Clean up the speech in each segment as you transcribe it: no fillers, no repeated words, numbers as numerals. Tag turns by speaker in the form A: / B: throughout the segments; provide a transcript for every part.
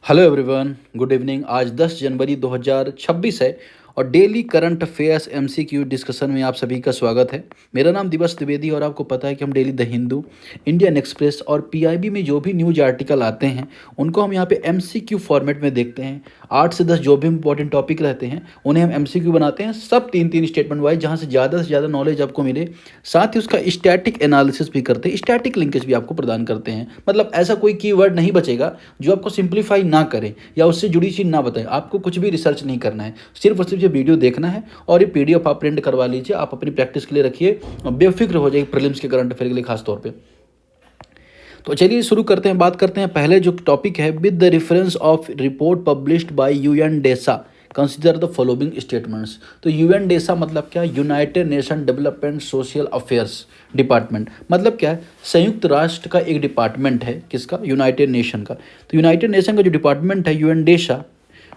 A: Hello everyone, good evening. आज 10 जनवरी 2026 है और daily current affairs MCQ discussion में आप सभी का स्वागत है। मेरा नाम दिवस द्विवेदी और आपको पता है कि हम daily the Hindu, Indian express और पीआईबी में जो भी न्यूज आर्टिकल आते हैं उनको हम यहाँ पे एमसीक्यू फॉर्मेट में देखते हैं। 8 से 10 जो भी इंपॉर्टेंट टॉपिक रहते हैं उन्हें हम एमसीक्यू बनाते हैं, सब तीन तीन स्टेटमेंट वाइज, जहाँ से ज़्यादा नॉलेज आपको मिले। साथ ही उसका स्टैटिक एनालिसिस भी करते हैं, स्टैटिक लिंकेज भी आपको प्रदान करते हैं। मतलब ऐसा कोई कीवर्ड नहीं बचेगा जो आपको सिंप्लीफाई ना करे या उससे जुड़ी चीज़ ना बताए। आपको कुछ भी रिसर्च नहीं करना है, सिर्फ और सिर्फ ये वीडियो देखना है और ये पीडीएफ आप प्रिंट करवा लीजिए। आप अपनी प्रैक्टिस के लिए रखिए, बेफिक्र हो जाएगी प्रीलिम्स के करंट अफेयर के लिए खास तौर पे। तो चलिए शुरू करते हैं, बात करते हैं। पहले जो टॉपिक है, with the reference of report published by UN DESA consider the following statements. तो यूएन डेसा मतलब क्या? United Nation Development Social Affairs Department. मतलब क्या है? संयुक्त राष्ट्र का एक डिपार्टमेंट है। किसका? यूनाइटेड नेशन का। तो यूनाइटेड नेशन का जो डिपार्टमेंट है यूएन डेसा,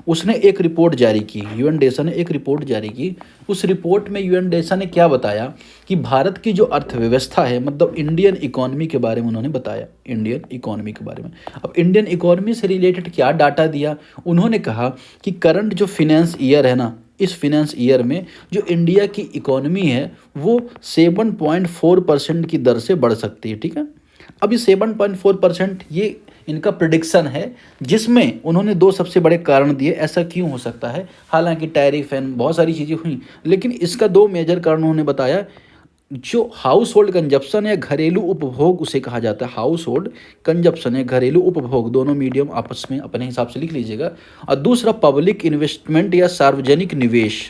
A: उसने एक रिपोर्ट जारी की। यूएन डेसा ने एक रिपोर्ट जारी की। उस रिपोर्ट में यूएन डेसा ने क्या बताया कि भारत की जो अर्थव्यवस्था है, मतलब इंडियन इकोनॉमी के बारे में उन्होंने बताया। इंडियन इकोनॉमी के बारे में। अब इंडियन इकोनॉमी से रिलेटेड क्या डाटा दिया? उन्होंने कहा कि करंट जो फिनेंस ईयर है ना, इस फिनेंस ईयर में जो इंडिया की इकोनॉमी है वो 7.4% की दर से बढ़ सकती है। ठीक है, अब ये 7.4% ये इनका प्रिडिक्शन है, जिसमें उन्होंने दो सबसे बड़े कारण दिए ऐसा क्यों हो सकता है। हालांकि टैरिफ एंड बहुत सारी चीज़ें हुई, लेकिन इसका दो मेजर कारण उन्होंने बताया। जो हाउस होल्ड कंजप्शन या घरेलू उपभोग उसे कहा जाता है। हाउस होल्ड कंजप्शन या घरेलू उपभोग, दोनों मीडियम आपस में अपने हिसाब से लिख लीजिएगा। और दूसरा पब्लिक इन्वेस्टमेंट या सार्वजनिक निवेश।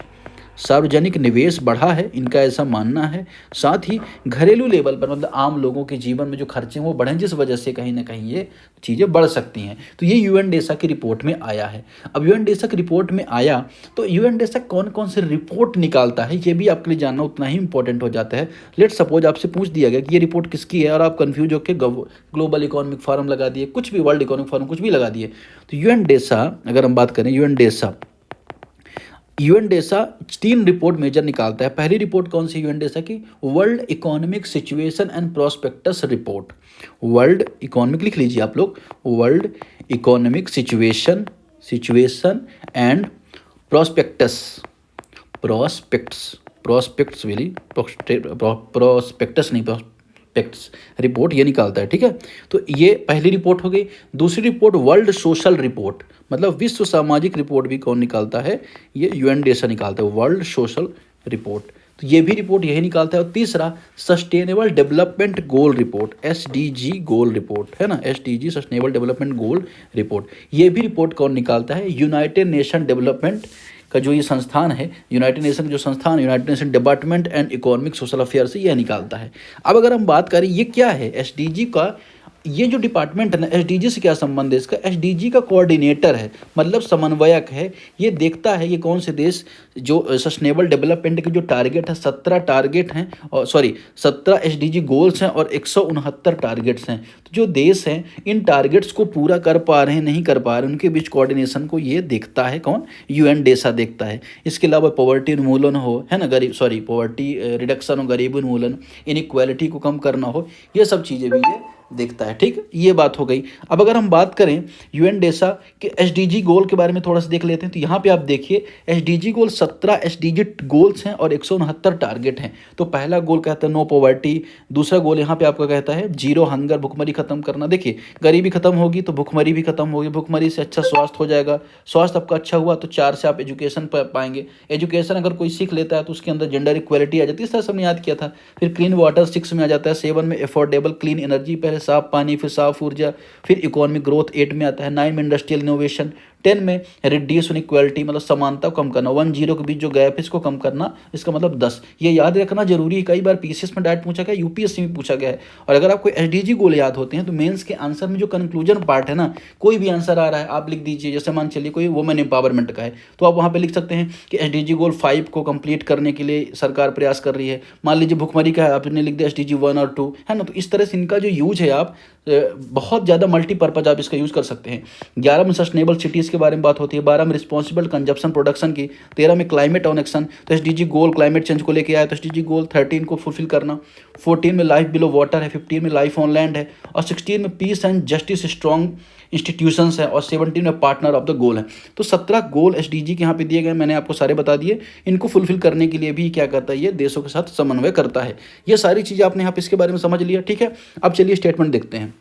A: सार्वजनिक निवेश बढ़ा है, इनका ऐसा मानना है। साथ ही घरेलू लेवल पर, मतलब आम लोगों के जीवन में जो खर्चे हैं वो बढ़ें, जिस वजह से कहीं ना कहीं ये चीज़ें बढ़ सकती हैं। तो ये यूएन डेसा की रिपोर्ट में आया है। अब यूएन डेसा की रिपोर्ट में आया तो यूएन डेसा कौन कौन से रिपोर्ट निकालता है ये भी आपके लिए जानना उतना ही इंपॉर्टेंट हो जाता है। लेट सपोज आपसे पूछ दिया गया कि ये रिपोर्ट किसकी है और आप कंफ्यूज होकर ग्लोबल इकोनॉमिक फोरम लगा दिए, कुछ भी वर्ल्ड इकोनॉमिक फोरम कुछ भी लगा दिए। तो यूएन डेसा, अगर हम बात करें यूएन डेसा तीन रिपोर्ट मेजर निकालता है। पहली रिपोर्ट कौन सी यूएन डेसा की? World economic situation and prospectus report. World economic लिख लीजिए आप लोग, world economic situation and prospectus. Prospects वेली प्रोस्पेक्टस नहीं, प्रोस्पेक्ट्स रिपोर्ट ये निकालता है। ठीक है, तो ये पहली रिपोर्ट हो गई। दूसरी रिपोर्ट वर्ल्ड सोशल रिपोर्ट, मतलब विश्व सामाजिक रिपोर्ट भी कौन निकालता है? ये यूएन डेसा निकालता है, वर्ल्ड सोशल रिपोर्ट। तो ये भी रिपोर्ट यही निकालता है। और तीसरा sustainable development goal report, SDG goal report है ना, SDG sustainable development goal report. ये भी रिपोर्ट कौन निकालता है? यूनाइटेड नेशन डेवलपमेंट का जो ये संस्थान है, यूनाइटेड नेशन का जो संस्थान, United nation department and economic social affair से यह निकालता है। अब अगर हम बात करें ये क्या है एसडीजी का, ये जो डिपार्टमेंट है ना, एसडीजी से क्या संबंध है इसका? एसडीजी का कोऑर्डिनेटर है, मतलब समन्वयक है। ये देखता है ये कौन से देश जो सस्टेनेबल डेवलपमेंट के जो टारगेट है, 17 टारगेट हैं, और 17 एसडीजी गोल्स हैं और 169 टारगेट्स हैं। तो जो देश हैं इन टारगेट्स को पूरा कर पा रहे हैं नहीं कर पा रहे हैं, उनके बीच कोऑर्डिनेशन को ये देखता है कौन? यूएन डेसा देखता है। इसके अलावा पॉवर्टी उन्मूलन हो, है ना, पॉवर्टी रिडक्शन हो, गरीबी उन्मूलन, इनइक्वालिटी को कम करना हो, ये सब चीज़ें भी ये देखता है। ठीक, ये बात हो गई। अब अगर हम बात करें यूएन डेसा के एसडीजी गोल के बारे में थोड़ा सा देख लेते हैं। तो यहाँ पे आप देखिए एसडीजी गोल 17 एसडीजी गोल्स हैं और 169 टारगेट हैं। तो पहला गोल कहता है नो पॉवर्टी, दूसरा गोल यहाँ पे आपका कहता है जीरो हंगर, भुखमरी खत्म करना। देखिए गरीबी खत्म होगी तो भुखमरी भी खत्म होगी, भुखमरी से अच्छा स्वास्थ्य हो जाएगा, स्वास्थ्य आपका अच्छा हुआ तो 4 से आप एजुकेशन पाएंगे, एजुकेशन अगर कोई सीख लेता है तो उसके अंदर जेंडर इक्वलिटी आ जाती है, इस तरह से हमने याद किया था। फिर क्लीन वाटर 6 में आ जाता है, 7 में अफोर्डेबल क्लीन एनर्जी, पहले साफ पानी फिर साफ ऊर्जा, फिर इकोनॉमिक ग्रोथ 8 में आता है, 9 में इंडस्ट्रियल इनोवेशन, 10 में रिड्यूस इनइक्वालिटी, मतलब समानता को कम करना, 1-0 के बीच जो गैप है इसको कम करना, इसका मतलब 10। ये याद रखना जरूरी है, कई बार पीसीएस में डायरेक्ट पूछा गया, यूपीएससी में पूछा गया है। और अगर आपको एसडीजी गोल याद होते हैं तो मेंस के आंसर में जो कंक्लूजन पार्ट है ना, कोई भी आंसर आ रहा है आप लिख दीजिए। जैसे मान चलिए कोई वुमेन एम्पावरमेंट का है तो आप वहाँ पे लिख सकते हैं कि एसडीजी गोल 5 को कंप्लीट करने के लिए सरकार प्रयास कर रही है। मान लीजिए भुखमरी का है, आपने लिख दिया एसडीजी 1 और 2, है ना। तो इस तरह से इनका जो यूज है आप बहुत ज़्यादा मल्टीपर्पज़ आप इसका यूज़ कर सकते हैं। 11 में सस्टेनेबल सिटीज़ के बारे में बात होती है, 12 में रिस्पॉन्सिबल कंजप्शन प्रोडक्शन की, 13 में क्लाइमेट ऑन एक्शन, तो एसडीजी गोल क्लाइमेट चेंज को लेके आया, तो एसडीजी गोल 13 को फुलफिल करना, 14 में लाइफ बिलो वाटर है, 15 में लाइफ ऑन लैंड है, और 16 में peace and justice strong institutions है, और 17 में पार्टनर ऑफ द गोल है। तो 17 गोल एसडीजी के यहाँ पे दिए गए, मैंने आपको सारे बता दिए। इनको फुलफिल करने के लिए भी क्या करता है, ये देशों के साथ समन्वय करता है। ये सारी चीज़ें आपने यहाँ पे इसके बारे में समझ लिया, ठीक है। अब चलिए स्टेटमेंट देखते हैं।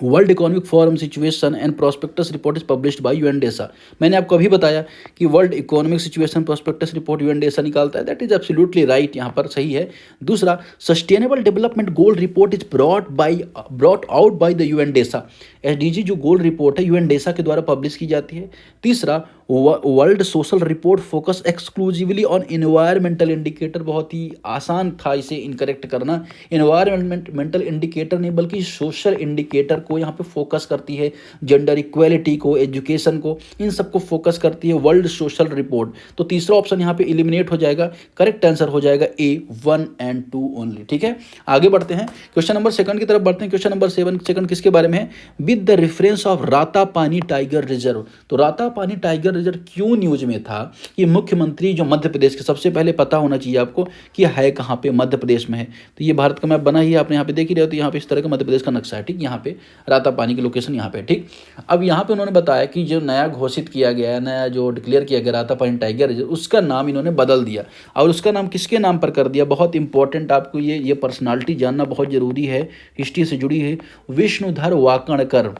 A: World economic forum situation and prospectus report is published by UN DESA. मैंने आपको अभी बताया कि world economic situation prospectus report UN DESA निकालता है, दैट इज एब्सोल्युटली राइट, यहाँ पर सही है। दूसरा, sustainable development goal report is brought out by the UN DESA. SDG जो गोल रिपोर्ट है यूएनडेसा के द्वारा पब्लिश की जाती है। तीसरा, world social report focus exclusively on environmental indicator. बहुत ही आसान था इसे इनकरेक्ट करना, इन्वायरमेंटल इंडिकेटर नहीं बल्कि सोशल इंडिकेटर को यहाँ पे फोकस करती है, जेंडर इक्वेलिटी को, एजुकेशन को, इन सबको फोकस करती है वर्ल्ड सोशल रिपोर्ट। तो तीसरा ऑप्शन यहाँ पे एलिमिनेट हो जाएगा, करेक्ट आंसर हो जाएगा ए 1 और 2 ओनली, ठीक है। आगे बढ़ते हैं, क्वेश्चन नंबर सेकंड की तरफ बढ़ते हैं। क्वेश्चन नंबर सेकंड किसके बारे में है, with the reference of Ratapani tiger reserve. तो रातापानी टाइगर रिजर्व क्यों न्यूज में था, ये मुख्यमंत्री जो मध्य प्रदेश के, सबसे पहले पता होना चाहिए आपको कि है कहाँ पे, मध्य प्रदेश में है। तो ये भारत का मैप बना ही है, आपने यहाँ पे देख ही रहे हो, तो यहाँ पे इस तरह का मध्य प्रदेश का नक्शा है, ठीक। यहाँ पे रातापानी की लोकेशन यहाँ पे, ठीक। अब यहाँ पे उन्होंने बताया कि जो नया घोषित किया गया है, नया जो डिक्लेयर किया गया रातापानी टाइगर रिजर्व, उसका नाम इन्होंने बदल दिया। और उसका नाम किसके नाम पर कर दिया, बहुत इंपॉर्टेंट, आपको ये पर्सनालिटी जानना बहुत जरूरी है, हिस्ट्री से जुड़ी है। विष्णुधर वाकणकर,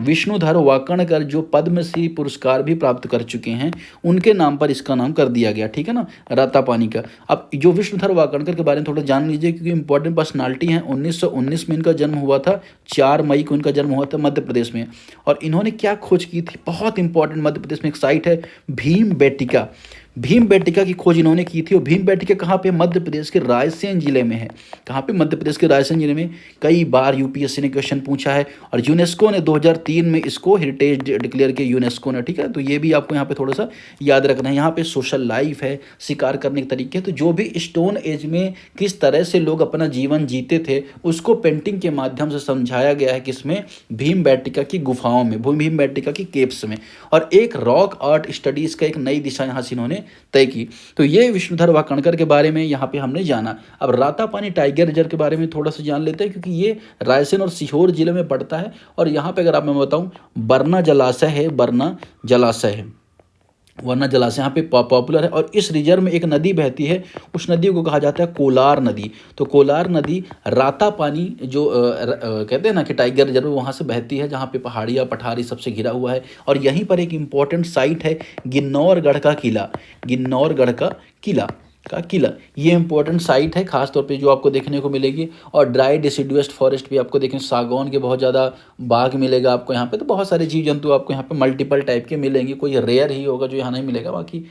A: विष्णुधर वाकणकर जो पद्मश्री पुरस्कार भी प्राप्त कर चुके हैं, उनके नाम पर इसका नाम कर दिया गया, ठीक है ना, रातापानी का। अब जो विष्णुधर वाकणकर के बारे में थोड़ा जान लीजिए, क्योंकि इंपॉर्टेंट पर्सनालिटी हैं। 1919 में इनका जन्म हुआ था, 4 मई को इनका जन्म हुआ था मध्य प्रदेश में। और इन्होंने क्या खोज की थी, बहुत इंपॉर्टेंट, मध्य प्रदेश में एक साइट है भीम बेटिका, भीम बेटिका की खोज इन्होंने की थी। और भीम बेटिका कहाँ पे, मध्य प्रदेश के रायसेन जिले में है। कहाँ पे, मध्य प्रदेश के रायसेन जिले में। कई बार यूपीएससी ने क्वेश्चन पूछा है, और यूनेस्को ने 2003 में इसको हेरिटेज डिक्लेयर किया, यूनेस्को ने, ठीक है। तो ये भी आपको यहाँ पे थोड़ा सा याद रखना है। यहाँ पे सोशल लाइफ है, शिकार करने के तरीके, तो जो भी स्टोन एज में किस तरह से लोग अपना जीवन जीते थे, उसको पेंटिंग के माध्यम से समझाया गया है, किसमें, भीम बेटिका की गुफाओं में, भीम बेटिका की केव्स में। और एक रॉक आर्ट स्टडीज का एक नई दिशा यहाँ से इन्होंने तय की। तो ये विष्णुधर वाकणकर के बारे में यहाँ पे हमने जाना। अब रातापानी टाइगर रिजर्व के बारे में थोड़ा सा जान लेते हैं, क्योंकि ये रायसेन और सीहोर जिले में पड़ता है। और यहाँ पे अगर आप मैं बताऊँ, बरना जलाशय है, बरना जलाशय है, वरना जलाशय यहाँ पे पॉपुलर है। और इस रिजर्व में एक नदी बहती है, उस नदी को कहा जाता है कोलार नदी। तो कोलार नदी रातापानी जो कहते हैं ना कि टाइगर रिजर्व, वहाँ से बहती है, जहाँ पे पहाड़ियाँ पठारी सबसे घिरा हुआ है। और यहीं पर एक इम्पॉर्टेंट साइट है, गिन्नौरगढ़ का किला, गिन्नौरगढ़ का किला, ये इंपॉर्टेंट साइट है, खास तौर पे जो आपको देखने को मिलेगी। और ड्राई डिसिडुअस फॉरेस्ट भी आपको देखने, सागौन के बहुत ज़्यादा बाग मिलेगा आपको यहाँ पे। तो बहुत सारे जीव जंतु आपको यहाँ पे मल्टीपल टाइप के मिलेंगे, कोई रेयर ही होगा जो यहाँ नहीं मिलेगा। बाकी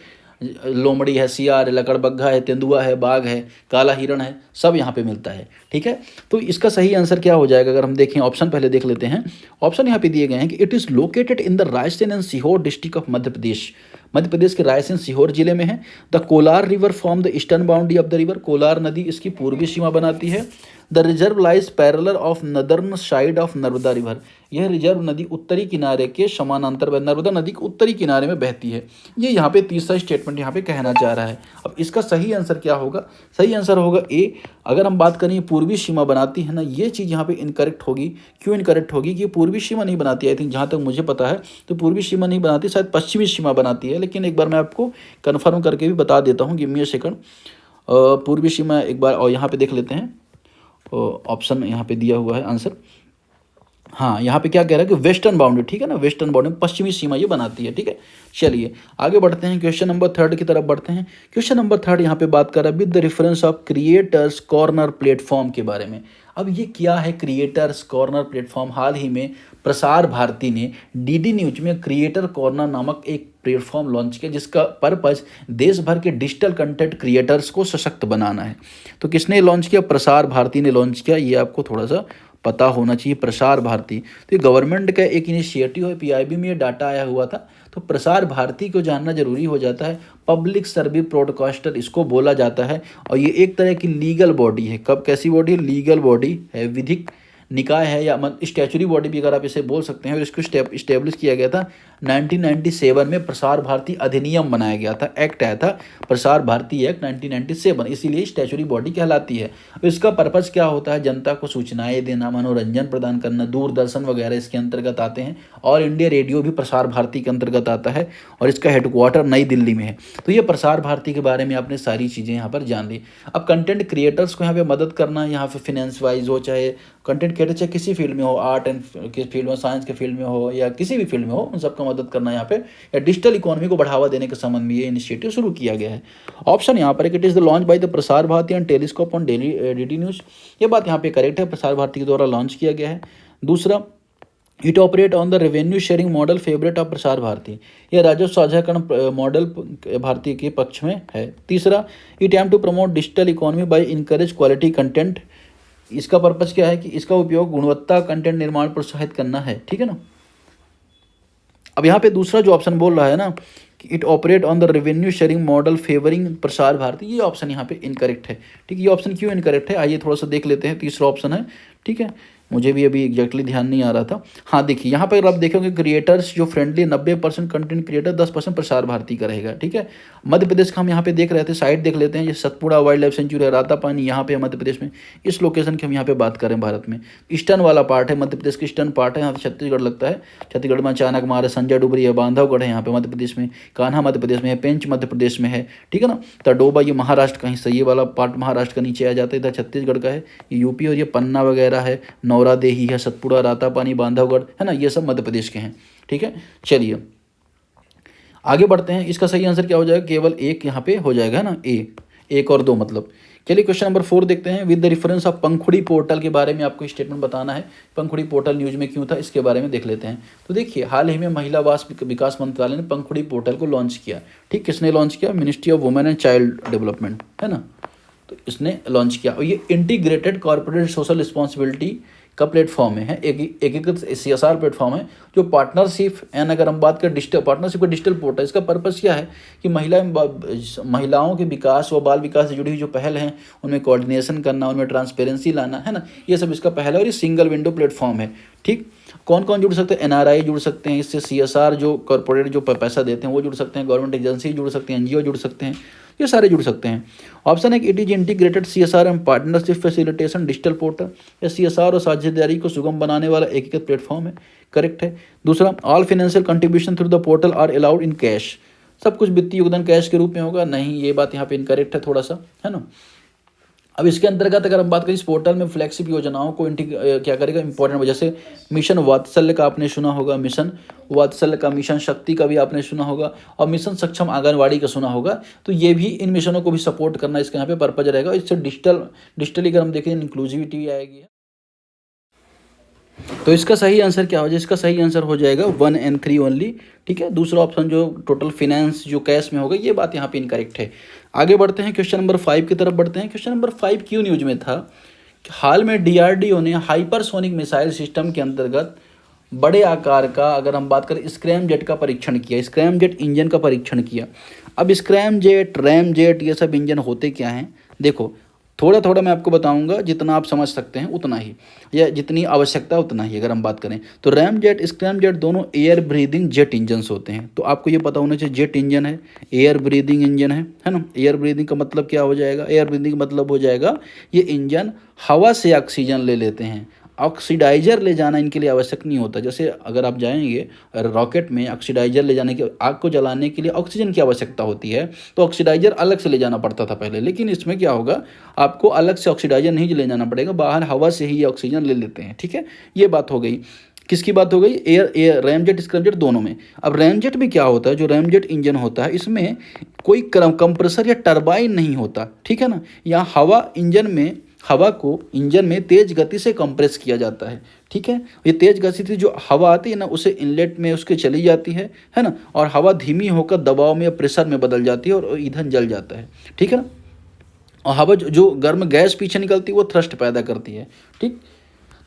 A: लोमड़ी है, सियार है, लकड़बग्घा है, तेंदुआ है, बाघ है, काला हिरण है, सब यहाँ पे मिलता है, ठीक है। तो इसका सही आंसर क्या हो जाएगा, अगर हम देखें ऑप्शन पहले देख लेते हैं। ऑप्शन यहाँ पे दिए गए हैं कि it is located in the Raisen and Sehore district of Madhya Pradesh. Madhya Pradesh के रायसेन सीहोर जिले में है। The Kolar river from the eastern boundary of the river, Kolar नदी इसकी पूर्वी सीमा बनाती है। The reserve lies parallel of northern side of Narmada river, यह रिजर्व नदी उत्तरी किनारे के समानांतर, नर्मदा नदी के उत्तरी किनारे में बहती है। ये यहाँ पे तीसरा स्टेटमेंट यहाँ पे कहना चाह रहा है। अब इसका सही आंसर क्या होगा, सही आंसर होगा ए। अगर हम बात करें पूर्वी सीमा बनाती है ना, ये चीज़ यहाँ पे इनकरेक्ट होगी। क्यों इनकरेक्ट होगी, कि पूर्वी सीमा नहीं बनाती, आई थिंक जहाँ तक मुझे पता है तो पूर्वी सीमा नहीं बनाती, शायद पश्चिमी सीमा बनाती है। लेकिन एक बार मैं आपको कन्फर्म करके भी बता देता हूँ, गिव मी अ सेकंड। पूर्वी सीमा एक बार और यहाँ पे देख लेते हैं, ऑप्शन यहाँ पे दिया हुआ है आंसर। हाँ, यहाँ पे क्या कह रहा है कि वेस्टर्न बाउंड्री, ठीक है ना, वेस्टर्न बाउंड्री पश्चिमी सीमा ये बनाती है, ठीक है। चलिए आगे बढ़ते हैं, क्वेश्चन नंबर 3 की तरफ बढ़ते हैं। क्वेश्चन नंबर 3 यहाँ पे बात कर रहा है with the reference of creators corner platform के बारे में। अब ये क्या है क्रिएटर्स कॉर्नर प्लेटफॉर्म, हाल ही में प्रसार भारती ने डीडी न्यूज में क्रिएटर कॉर्नर नामक एक प्लेटफॉर्म लॉन्च किया, जिसका पर्पज़ देश भर के डिजिटल कंटेंट क्रिएटर्स को सशक्त बनाना है। तो किसने लॉन्च किया, प्रसार भारती ने लॉन्च किया, ये आपको थोड़ा सा पता होना चाहिए। प्रसार भारती तो ये गवर्नमेंट का एक इनिशिएटिव है, पीआईबी में ये डाटा आया हुआ था। तो प्रसार भारती को जानना जरूरी हो जाता है। पब्लिक सर्विस ब्रॉडकास्टर इसको बोला जाता है। और ये एक तरह की लीगल बॉडी है, कब कैसी बॉडी, लीगल बॉडी है, विधिक निकाय है या स्टैचुरी बॉडी भी अगर आप इसे बोल सकते हैं, और इसको इस्टेब्लिश किया गया था 1997 में। प्रसार भारती अधिनियम बनाया गया था, एक्ट आया था प्रसार भारती एक्ट 1997, इसीलिए स्टैचुरी बॉडी कहलाती है। इसका पर्पज़ क्या होता है? जनता को सूचनाएं देना, मनोरंजन प्रदान करना, दूरदर्शन वगैरह इसके अंतर्गत आते हैं। ऑल इंडिया रेडियो भी प्रसार भारती के अंतर्गत आता है और इसका हेडक्वार्टर नई दिल्ली में है। तो ये प्रसार भारती के बारे में आपने सारी चीज़ें यहाँ पर जान ली। अब कंटेंट क्रिएटर्स को यहाँ पे मदद करना, यहाँ पे फिनेंस वाइज हो, चाहे कंटेंट क्रिएटर चाहे किसी फील्ड में हो, आर्ट एंड के फील्ड में, साइंस के फील्ड में हो, या किसी भी फील्ड में हो, उन सबका मदद करना यहाँ पे, या डिजिटल इकोनॉमी को बढ़ावा देने के संबंध में ये इनिशिएटिव शुरू किया गया है। ऑप्शन यहाँ पर it is the launch by the Prasar Bharati and telescope on daily D news, ये बात यहाँ पे करेक्ट है, प्रसार भारती के द्वारा लॉन्च किया गया है। दूसरा, it operate on the revenue sharing model favourite of Prasar Bharati, यह राजस्व साझाकरण मॉडल भारती के पक्ष में है। तीसरा, it aim to promote digital economy by encourage quality content, इसका पर्पज़ क्या है कि इसका उपयोग गुणवत्ता कंटेंट निर्माण प्रोत्साहित करना है, ठीक है ना। अब यहाँ पे दूसरा जो ऑप्शन बोल रहा है ना कि it operate on the revenue sharing model favouring Prasar Bharati, ये ऑप्शन यहाँ पे इनकरेक्ट है, ठीक है। ये ऑप्शन क्यों इनकरेक्ट है, आइए थोड़ा सा देख लेते हैं। तीसरा ऑप्शन है, ठीक है, मुझे भी अभी एग्जैक्टली ध्यान नहीं आ रहा था। हाँ देखिए, यहाँ पर आप देखोगे क्रिएटर्स जो friendly 90% content creator, 10% Prasar Bharati का रहेगा, ठीक है। मध्य प्रदेश का हम यहाँ पे देख रहे थे, साइट देख लेते हैं, ये सतपुड़ा वाइल्ड लाइफ सेंचुरी है, रातापानी यहाँ पे मध्य प्रदेश में, इस लोकेशन की हम यहाँ पे बात करें भारत में। ईस्टर्न वाला पार्ट है, मध्य प्रदेश का ईस्टर्न पार्ट है, यहाँ पे छत्तीसगढ़ लगता है, छत्तीसगढ़ में अचानक मारे संजय डुबरी है, बांधवगढ़ है यहाँ पे मध्य प्रदेश में, कान्हा मध्य प्रदेश में है, पेंच मध्य प्रदेश में है, ठीक है ना। तडोबा ये महाराष्ट्र का हिस्सा, ये वाला पार्ट महाराष्ट्र का नीचे आ जाता है, इधर छत्तीसगढ़ का है, ये यूपी, और ये पन्ना वगैरह है, नौरादेही है, सतपुड़ा, रातापानी, बांधवगढ़ है ना, ये सब मध्य प्रदेश के हैं, ठीक है। चलिए आगे बढ़ते हैं, इसका सही आंसर क्या हो जाएगा, केवल एक यहाँ पे हो जाएगा, है ना, ए, 1 और 2 मतलब। चलिए क्वेश्चन नंबर 4 देखते हैं। With the reference of Pankhuri portal के बारे में आपको स्टेटमेंट बताना है, पंखुड़ी पोर्टल न्यूज में क्यों था इसके बारे में देख लेते हैं। तो देखिए, हाल ही में महिला विकास मंत्रालय ने पंखुड़ी पोर्टल को लॉन्च किया, ठीक, किसने लॉन्च किया, ministry of women and child development, है ना, तो इसने लॉन्च किया। और ये इंटीग्रेटेड कॉर्पोरेट सोशल रिस्पॉन्सिबिलिटी का प्लेटफॉर्म है, एकीकृत CSR प्लेटफॉर्म है, जो पार्टनरशिप एंड, अगर हम बात करें डिजिटल पार्टनरशिप का डिजिटल पोर्टल, इसका पर्पस क्या है कि महिलाओं के विकास व बाल विकास से जुड़ी हुई जो पहल हैं उनमें कोऑर्डिनेशन करना, उनमें ट्रांसपेरेंसी लाना, है ना, ये सब इसका पहल है। और ये सिंगल विंडो प्लेटफॉर्म है, ठीक। कौन कौन जुड़ सकते हैं, NRI जुड़ सकते हैं इससे, CSR जो कॉर्पोरेट जो पैसा देते हैं वो जुड़ सकते हैं, गवर्नमेंट एजेंसी जुड़ सकते हैं, NGO जुड़ सकते हैं, ये सारे जुड़ सकते हैं। ऑप्शन है कि it is integrated CSR and partnership facilitation digital portal, या CSR और साझेदारी को सुगम बनाने वाला एकीकृत प्लेटफॉर्म है, करेक्ट है। दूसरा, all financial contribution through the portal are allowed in cash, सब कुछ वित्तीय योगदान कैश के रूप में होगा, नहीं, ये बात यहाँ पे इनकरेक्ट है थोड़ा सा, है ना। अब इसके अंतर्गत अगर हम बात करें, इस पोर्टल में फ्लैगशिप योजनाओं को क्या करेगा, इंपॉर्टेंट, जैसे मिशन वात्सल्य का आपने सुना होगा, मिशन वात्सल्य का, मिशन शक्ति का भी आपने सुना होगा, और मिशन सक्षम आंगनवाड़ी का सुना होगा। तो ये भी, इन मिशनों को भी सपोर्ट करना इसका यहाँ पे पर्पज रहेगा। इससे डिजिटली अगर हम देखें, इंक्लूसिविटी आएगी। तो इसका सही आंसर क्या हो जाएगा, इसका सही आंसर हो जाएगा 1 and 3 ओनली, ठीक है। दूसरा ऑप्शन जो टोटल फिनेंस जो कैश में होगा, ये बात यहाँ पे इनकरेक्ट है। आगे बढ़ते हैं, क्वेश्चन नंबर 5 की तरफ बढ़ते हैं। क्वेश्चन नंबर 5 क्यों न्यूज में था, हाल में DRDO ने हाइपरसोनिक मिसाइल सिस्टम के अंतर्गत बड़े आकार का, अगर हम बात करें, स्क्रैमजेट का परीक्षण किया, स्क्रैमजेट इंजन का परीक्षण किया। अब स्क्रैमजेट, रैमजेट, ये सब इंजन होते क्या हैं, देखो थोड़ा थोड़ा मैं आपको बताऊंगा, जितना आप समझ सकते हैं उतना ही, या जितनी आवश्यकता उतना ही। अगर हम बात करें तो रैमजेट, स्क्रैमजेट दोनों एयर ब्रीदिंग जेट इंजन्स होते हैं। तो आपको ये पता होना चाहिए, जेट इंजन है, एयर ब्रीदिंग इंजन है ना। एयर ब्रीदिंग का मतलब क्या हो जाएगा, एयर ब्रीदिंग का मतलब हो जाएगा ये इंजन हवा से ऑक्सीजन ले लेते हैं, ऑक्सीडाइजर ले जाना इनके लिए आवश्यक नहीं होता। जैसे अगर आप जाएंगे रॉकेट में, ऑक्सीडाइजर ले जाने के, आग को जलाने के लिए ऑक्सीजन की आवश्यकता होती है, तो ऑक्सीडाइजर अलग से ले जाना पड़ता था पहले। लेकिन इसमें क्या होगा, आपको अलग से ऑक्सीडाइजर नहीं ले जाना पड़ेगा, बाहर हवा से ही ये ऑक्सीजन ले लेते हैं, ठीक है। ये बात हो गई, किसकी बात हो गई, एयर रैमजेट स्क्रैमजेट दोनों में। अब रैमजेट में क्या होता है, जो रैमजेट इंजन होता है इसमें कोई कंप्रेसर या टरबाइन नहीं होता, ठीक है ना। यहाँ हवा इंजन में, हवा को इंजन में तेज गति से कंप्रेस किया जाता है, ठीक है। ये तेज गति से जो हवा आती है ना, उसे इनलेट में उसके चली जाती है ना, और हवा धीमी होकर दबाव में या प्रेशर में बदल जाती है और ईंधन जल जाता है, ठीक है ना। और हवा जो गर्म गैस पीछे निकलती है वो थ्रस्ट पैदा करती है, ठीक।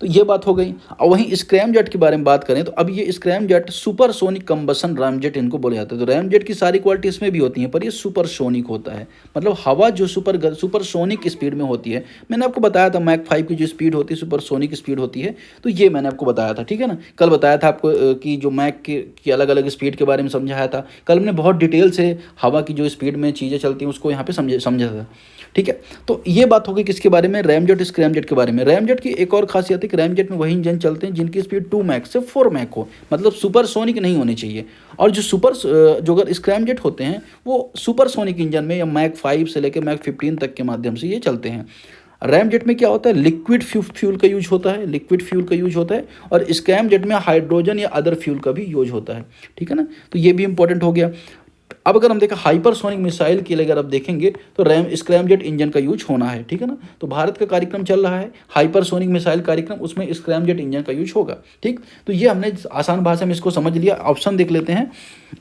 A: तो ये बात हो गई। और वहीं स्क्रैमजेट के बारे में बात करें तो अब ये स्क्रैमजेट सुपरसोनिक कंबसन रैमजेट इनको बोले जाते हैं। तो रैमजेट की सारी क्वालिटी इसमें भी होती हैं, पर ये सुपरसोनिक होता है, मतलब हवा जो सुपरसोनिक स्पीड में होती है। मैंने आपको बताया था मैक 5 की जो स्पीड होती है सुपरसोनिक स्पीड होती है, तो ये मैंने आपको बताया था, ठीक है ना। कल बताया था आपको कि जो मैक की अलग अलग स्पीड के बारे में समझाया था। कल हमने बहुत डिटेल से हवा की जो स्पीड में चीज़ें चलती हैं उसको यहाँ पे समझा था, ठीक है। तो ये बात हो गई किसके बारे में, रैमजेट स्क्रैमजेट के बारे में। रैमजेट की एक और खासियत है कि रैमजेट में वही इंजन चलते हैं जिनकी स्पीड 2 मैक से 4 मैक हो, मतलब सुपरसोनिक नहीं होनी चाहिए। और जो अगर स्क्रैमजेट होते हैं वो सुपरसोनिक इंजन में या मैक 5 से लेकर मैक 15 तक के माध्यम से ये चलते हैं। रैमजेट में क्या होता है, लिक्विड फ्यूल का यूज होता है, लिक्विड फ्यूल का यूज होता है, और स्क्रैमजेट में हाइड्रोजन या अदर फ्यूल का भी यूज होता है, ठीक है ना। तो ये भी इंपॉर्टेंट हो गया। अब अगर हम देखें हाइपरसोनिक मिसाइल के लिए अगर आप देखेंगे तो स्क्रैमजेट इंजन का यूज होना है, ठीक है ना। तो भारत का कार्यक्रम चल रहा है हाइपरसोनिक मिसाइल कार्यक्रम, उसमें स्क्रैमजेट इंजन का यूज होगा, ठीक। तो ये हमने आसान भाषा में इसको समझ लिया। ऑप्शन देख लेते हैं।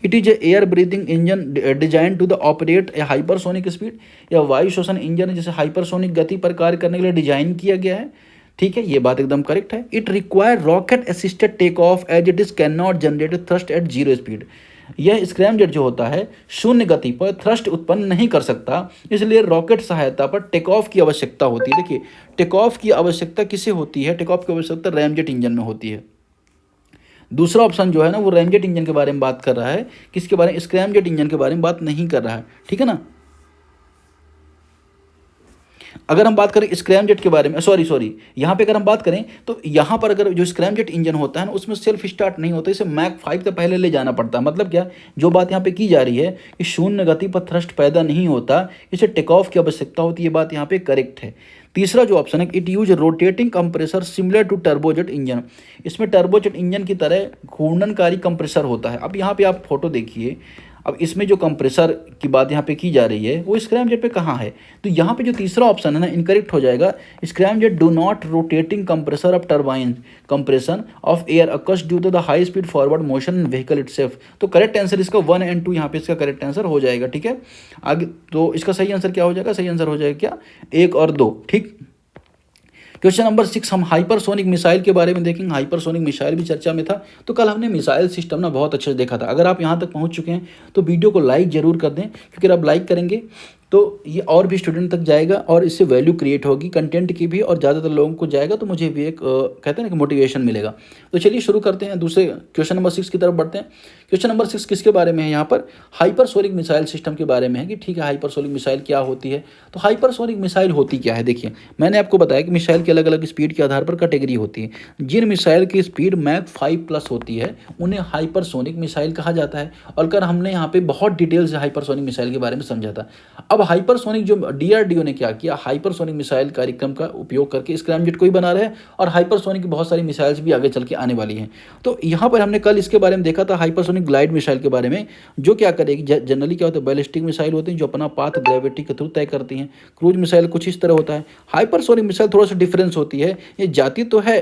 A: It is air breathing engine design to the operate a hypersonic speed, या वायु शोषण इंजन है जिसे हाइपरसोनिक गति पर कार्य करने के लिए डिजाइन किया गया है, ठीक है, ये बात एकदम करेक्ट है। It require rocket assisted take off as it is can not generate thrust at zero speed. यह स्क्रैमजेट जो होता है शून्य गति पर थ्रस्ट उत्पन्न नहीं कर सकता, इसलिए रॉकेट सहायता पर टेक ऑफ की आवश्यकता होती है। देखिए टेक ऑफ की आवश्यकता किसे होती है, टेक ऑफ की आवश्यकता रैमजेट इंजन में होती है। दूसरा ऑप्शन जो है ना वो रैमजेट इंजन के बारे में बात कर रहा है, किसके बारे में, स्क्रैमजेट इंजन के बारे में बात नहीं कर रहा है, ठीक है ना। अगर हम बात करें स्क्रैमजेट के बारे में, सॉरी यहाँ पे अगर हम बात करें तो यहाँ पर अगर जो स्क्रैमजेट इंजन होता है ना उसमें सेल्फ स्टार्ट नहीं होता, इसे मैक 5 से पहले ले जाना पड़ता है। मतलब क्या, जो बात यहाँ पे की जा रही है कि शून्य गति पर थ्रस्ट पैदा नहीं होता, इसे टेक ऑफ की आवश्यकता होती है, ये बात यहाँ पे करेक्ट है। तीसरा जो ऑप्शन है, it use rotating compressor similar to turbojet engine, इसमें टर्बोजेट इंजन की तरह घूर्णनकारी कंप्रेसर होता है। अब यहाँ पे आप फोटो देखिए, अब इसमें जो कंप्रेसर की बात यहाँ पे की जा रही है वो स्क्रैमजेट पे कहाँ है, तो यहाँ पे जो तीसरा ऑप्शन है ना इनकरेक्ट हो जाएगा। Scramjet do not rotating compressor of turbine compression of air occurs due to the high speed forward motion in vehicle itself. तो करेक्ट आंसर इसका 1 और 2 यहाँ पे इसका करेक्ट आंसर हो जाएगा, ठीक है। आगे तो इसका सही आंसर क्या हो जाएगा, सही आंसर हो जाएगा क्या, 1 और 2, ठीक। क्वेश्चन नंबर 6 हम हाइपरसोनिक मिसाइल के बारे में देखेंगे। हाइपरसोनिक मिसाइल भी चर्चा में था, तो कल हमने मिसाइल सिस्टम ना बहुत अच्छे से देखा था। अगर आप यहाँ तक पहुँच चुके हैं तो वीडियो को लाइक जरूर कर दें, क्योंकि अगर आप लाइक करेंगे तो ये और भी स्टूडेंट तक जाएगा और इससे वैल्यू क्रिएट होगी कंटेंट की भी, और ज़्यादातर लोगों को जाएगा, तो मुझे भी एक कहते हैं ना कि मोटिवेशन मिलेगा। तो चलिए शुरू करते हैं, दूसरे क्वेश्चन नंबर 6 की तरफ बढ़ते हैं। क्वेश्चन नंबर 6 किसके बारे में है, यहाँ पर हाइपरसोनिक मिसाइल सिस्टम के बारे में है कि ठीक है हाइपरसोनिक मिसाइल क्या होती है। तो हाइपरसोनिक मिसाइल होती क्या है, देखिए मैंने आपको बताया कि मिसाइल की अलग अलग स्पीड के आधार पर कैटेगरी होती है। जिन मिसाइल की स्पीड मैक 5+ होती है उन्हें हाइपरसोनिक मिसाइल कहा जाता है। और कल हमने यहाँ पे बहुत डिटेल से हाइपरसोनिक मिसाइल के बारे में समझा था। अब हाइपरसोनिक जो डीआरडीओ ने क्या किया, हाइपरसोनिक मिसाइल कार्यक्रम का उपयोग करके स्क्रैमजेट को ही बना रहे हैं, और हाइपरसोनिक की बहुत सारी मिसाइल्स भी आगे चल के आने वाली हैं। तो यहाँ पर हमने कल इसके बारे में देखा था हाइपरसोनिक ग्लाइड मिसाइल के बारे में, जो क्या करेगी, जनरली क्या होता है बैलिस्टिक मिसाइल होती हैं जो अपना पाथ ग्रेविटी के थ्रू तय करती हैं। क्रूज मिसाइल कुछ इस तरह होता है। हाइपरसोनिक मिसाइल थोड़ा सा डिफरेंस होती है, ये जाती तो है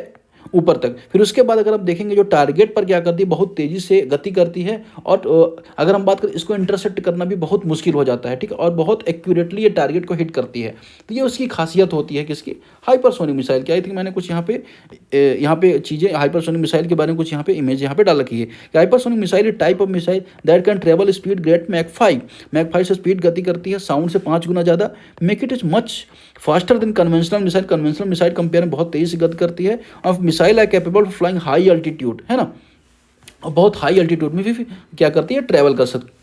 A: ऊपर तक, फिर उसके बाद अगर आप देखेंगे जो टारगेट पर क्या करती है, बहुत तेजी से गति करती है, और अगर हम बात करें इसको इंटरसेप्ट करना भी बहुत मुश्किल हो जाता है, ठीक है, और बहुत एक्यूरेटली ये टारगेट को हिट करती है। तो ये उसकी खासियत होती है किसकी, हाइपरसोनिक मिसाइल की। आई थिंक मैंने कुछ यहाँ पे चीज़ें हाइपरसोनिक मिसाइल के बारे में कुछ यहाँ पे इमेज यहाँ पे डाल रखी है कि hypersonic missile type of missile that can travel speed great Mach 5 से स्पीड गति करती है साउंड से 5 गुना ज़्यादा। Mach it is much faster than conventional missile, conventional missile compare में बहुत तेजी से गति करती है। और missile are capable of flying high altitude, है ना, और बहुत हाई अल्टीट्यूड में भी क्या करती है, ट्रैवल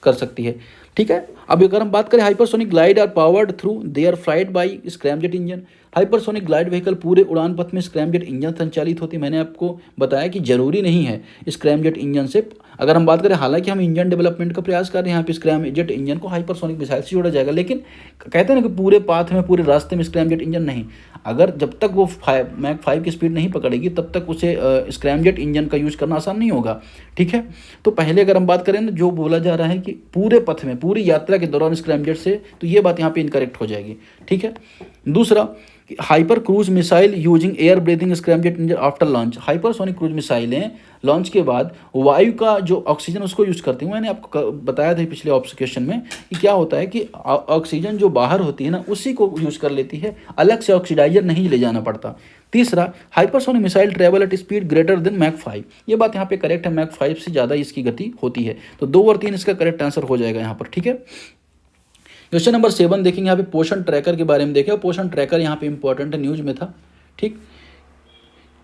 A: कर सकती है, ठीक है। अब अगर हम बात करें hypersonic glide are powered through their flight by scramjet engine. Hypersonic glide vehicle पूरे उड़ान पथ में स्क्रैमजेट इंजन संचालित होती है। मैंने आपको बताया कि जरूरी नहीं है स्क्रैमजेट इंजन से, अगर हम बात करें, हालांकि हम इंजन डेवलपमेंट का प्रयास कर रहे हैं, यहाँ पे स्क्रैमजेट इंजन को हाइपरसोनिक मिसाइल से जोड़ा जाएगा, लेकिन कहते हैं ना कि पूरे पाथ में, पूरे रास्ते में स्क्रैमजेट इंजन नहीं। अगर जब तक वो मैक 5 की स्पीड नहीं पकड़ेगी तब तक उसे स्क्रैमजेट इंजन का यूज़ करना आसान नहीं होगा, ठीक है। तो पहले अगर हम बात करें ना, जो बोला जा रहा है कि पूरे पथ में, पूरी यात्रा के दौरान स्क्रैमजेट से, तो ये बात यहाँ पे इनकरेक्ट हो जाएगी, ठीक है। दूसरा, hyper cruise missile using air breathing scramjet engine after launch. Hypersonic cruise मिसाइलें लॉन्च के बाद वायु का जो ऑक्सीजन उसको यूज़ करती हूँ। मैंने आपको बताया था पिछले ऑब्जर्वेशन में कि क्या होता है कि ऑक्सीजन जो बाहर होती है ना उसी को यूज़ कर लेती है, अलग से ऑक्सीडाइजर नहीं ले जाना पड़ता। तीसरा, hypersonic missile travel at speed greater than Mach 5। ये बात यहाँ पे करेक्ट है, मैक 5 से ज़्यादा इसकी गति होती है। तो 2 और 3 इसका करेक्ट आंसर हो जाएगा यहाँ पर, ठीक है। क्वेश्चन नंबर 7 देखेंगे, यहाँ पे पोषण ट्रैकर के बारे में देखें। पोषण ट्रैकर यहाँ पे इंपॉर्टेंट न्यूज में था, ठीक।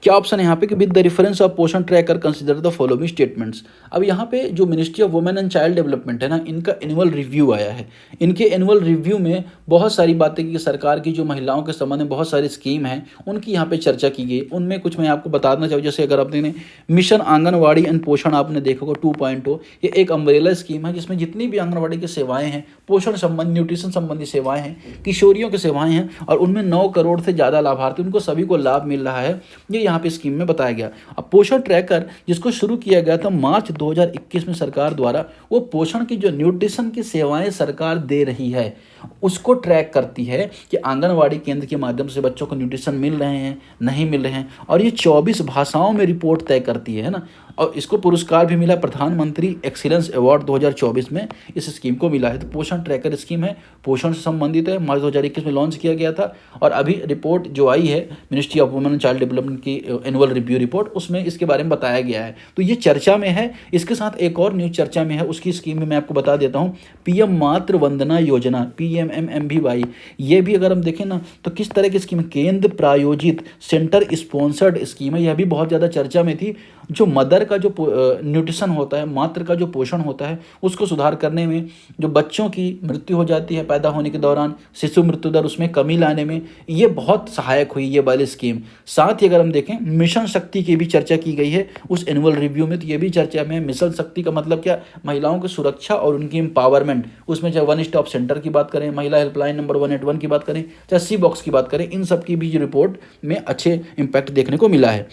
A: क्या ऑप्शन है यहाँ पे कि विद द रेफरेंस ऑफ पोषण tracker consider the following statements. अब यहाँ पे जो ministry of women and child development है ना, इनका एनुअल रिव्यू आया है। इनके एनुअल रिव्यू में बहुत सारी बातें की सरकार की जो महिलाओं के संबंध में बहुत सारी स्कीम हैं उनकी यहाँ पे चर्चा की गई। उनमें कुछ मैं आपको बताना चाहूँ, जैसे अगर आपने मिशन आंगनवाड़ी एंड पोषण आपने देखा होगा 2.0, ये एक अम्ब्रेला स्कीम है जिसमें जितनी भी आंगनवाड़ी की सेवाएँ हैं, पोषण संबंधी न्यूट्रिशन संबंधी सेवाएँ हैं, किशोरियों की सेवाएँ हैं, और उनमें 9 करोड़ से ज़्यादा लाभार्थी, उनको सभी को लाभ मिल रहा है, ये यहाँ पे स्कीम में बताया गया। अब पोषण ट्रैकर जिसको शुरू किया गया था मार्च 2021 में सरकार द्वारा, वो पोषण की जो न्यूट्रिशन की सेवाएं सरकार दे रही है उसको ट्रैक करती है कि आंगनवाड़ी केंद्र के माध्यम से बच्चों को न्यूट्रिशन मिल रहे हैं, नहीं मिल रहे हैं, और ये 24 भाषाओं में रिपोर्ट तय करती है ना। और इसको पुरस्कार भी मिला, प्रधानमंत्री एक्सीलेंस अवार्ड 2024 में इस स्कीम को मिला है। तो पोषण ट्रैकर स्कीम है, पोषण से संबंधित है, मार्च 2021 में लॉन्च किया गया था, और अभी रिपोर्ट जो आई है ministry of women and child development की एनुअल रिव्यू रिपोर्ट, उसमें इसके बारे में बताया गया है। तो ये चर्चा में है। इसके साथ एक और न्यूज चर्चा में है, उसकी स्कीम में मैं आपको बता देता हूँ, पीएम मातृ वंदना योजना, PMMMBY। ये भी अगर हम देखें ना तो किस तरह की स्कीम, केंद्र प्रायोजित सेंटर स्पॉन्सर्ड स्कीम है, यह भी बहुत ज़्यादा चर्चा में थी। जो मदर का जो न्यूट्रिशन होता है, मातृ का जो पोषण होता है, उसको सुधार करने में, जो बच्चों की मृत्यु हो जाती है पैदा होने के दौरान, शिशु मृत्यु दर उसमें कमी लाने में ये बहुत सहायक हुई ये वाली स्कीम। साथ ही अगर हम देखें मिशन शक्ति की भी चर्चा की गई है उस एनुअल रिव्यू में। तो ये भी चर्चा में, मिशन शक्ति का मतलब क्या, महिलाओं की सुरक्षा और उनकी एम्पावरमेंट। उसमें चाहे 1 स्टॉप सेंटर की बात करें, महिला हेल्पलाइन नंबर 181 की बात करें, चाहे सी बॉक्स की बात करें, इन सब की भी रिपोर्ट में अच्छे इम्पैक्ट देखने को मिला है।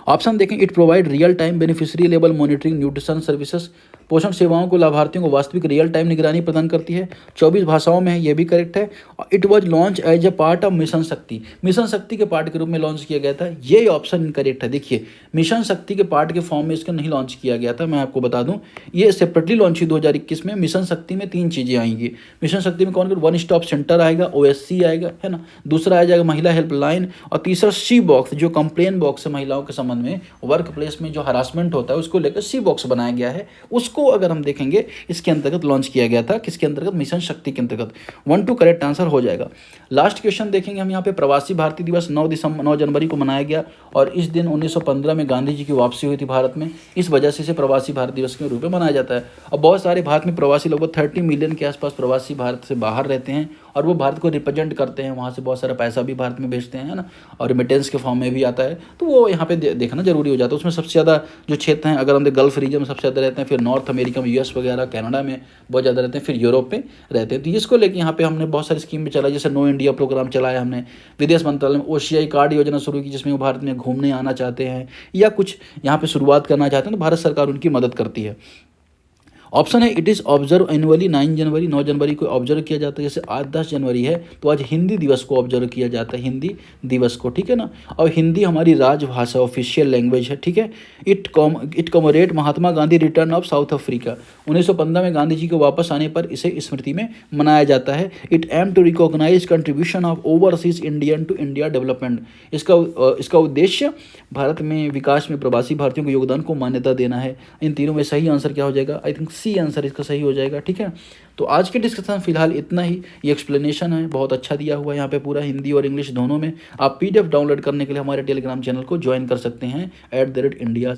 A: ऑप्शन देखें, it provide real time beneficiary level monitoring nutrition services. पोषण सेवाओं को लाभार्थियों को वास्तविक रियल टाइम निगरानी प्रदान करती है, 24 भाषाओं में है, ये भी करेक्ट है। It was launch as a part of mission Shakti, mission Shakti के पार्ट के रूप में लॉन्च किया गया था, ये ऑप्शन इनकरेक्ट है। देखिए मिशन शक्ति के पार्ट के फॉर्म में इसका नहीं लॉन्च किया गया था, मैं आपको बता दूं ये सेपरेटली लॉन्च हुई 2021 में। मिशन शक्ति में 3 चीज़ें आएंगी। मिशन शक्ति में कौन कौन, 1 स्टॉप सेंटर आएगा, OSC आएगा, है ना, दूसरा आ जाएगा महिला हेल्पलाइन, और तीसरा सी बॉक्स जो कंप्लेन बॉक्स है महिलाओं के संबंध में, वर्क प्लेस में जो हरासमेंट होता है उसको लेकर सी बॉक्स बनाया गया है। उसको अगर हम देखेंगे इसके अंतर्गत लॉन्च किया गया था, किसके अंतर्गत, मिशन शक्ति के अंतर्गत। 1 2 करेक्ट आंसर हो जाएगा। लास्ट क्वेश्चन देखेंगे हम यहाँ पे, प्रवासी भारतीय दिवस 9 जनवरी को मनाया गया, और इस दिन 1915 में गांधी जी की वापसी हुई थी भारत में, इस वजह से इसे प्रवासी भारत दिवस के रूप में मनाया जाता है। और बहुत सारे भारत में प्रवासी, लगभग 30 मिलियन के आसपास प्रवासी भारत से बाहर रहते हैं, और वो भारत को रिप्रेजेंट करते हैं, वहाँ से बहुत सारा पैसा भी भारत में भेजते हैं, है ना, और रिमिटेंस के फॉर्म में भी आता है। तो वो यहाँ पे देखना जरूरी हो जाता है। उसमें सबसे ज़्यादा जो क्षेत्र हैं, अगर हम गल्फ रीजन में सबसे ज़्यादा रहते हैं, फिर नॉर्थ अमेरिका में US वगैरह, कनाडा में बहुत ज़्यादा रहते हैं, फिर यूरोप में रहते हैं। तो इसको लेकर यहाँ पे हमने बहुत सारी स्कीम भी चलाई, जैसे नो इंडिया प्रोग्राम चलाया हमने, विदेश मंत्रालय में OCI कार्ड योजना शुरू की, जिसमें वो भारत में घूमने आना चाहते हैं या कुछ यहाँ पे शुरुआत करना चाहते हैं तो भारत सरकार उनकी मदद करती है। ऑप्शन है, इट इज़ ऑब्जर्व एनुअली 9 जनवरी, 9 जनवरी को ऑब्जर्व किया जाता है। जैसे आज 10 जनवरी है तो आज हिंदी दिवस को ऑब्जर्व किया जाता है, हिंदी दिवस को, ठीक है ना। और हिंदी हमारी राजभाषा, ऑफिशियल लैंग्वेज है, ठीक है। It कमोरेट Mahatma Gandhi return of south Africa, 1915 में गांधी जी के वापस आने पर इसे स्मृति में मनाया जाता है। It aim to recognise contribution of overseas Indian to India development, इसका उद्देश्य भारत में विकास में प्रवासी भारतीयों के योगदान को मान्यता देना है। इन तीनों में सही आंसर क्या हो जाएगा, आई थिंक सी आंसर इसका सही हो जाएगा, ठीक है। तो आज के डिस्कशन फिलहाल इतना ही। ये एक्सप्लेनेशन है, बहुत अच्छा दिया हुआ है यहाँ पे, पूरा हिंदी और इंग्लिश दोनों में। आप PDF डाउनलोड करने के लिए हमारे टेलीग्राम चैनल को ज्वाइन कर सकते हैं @India।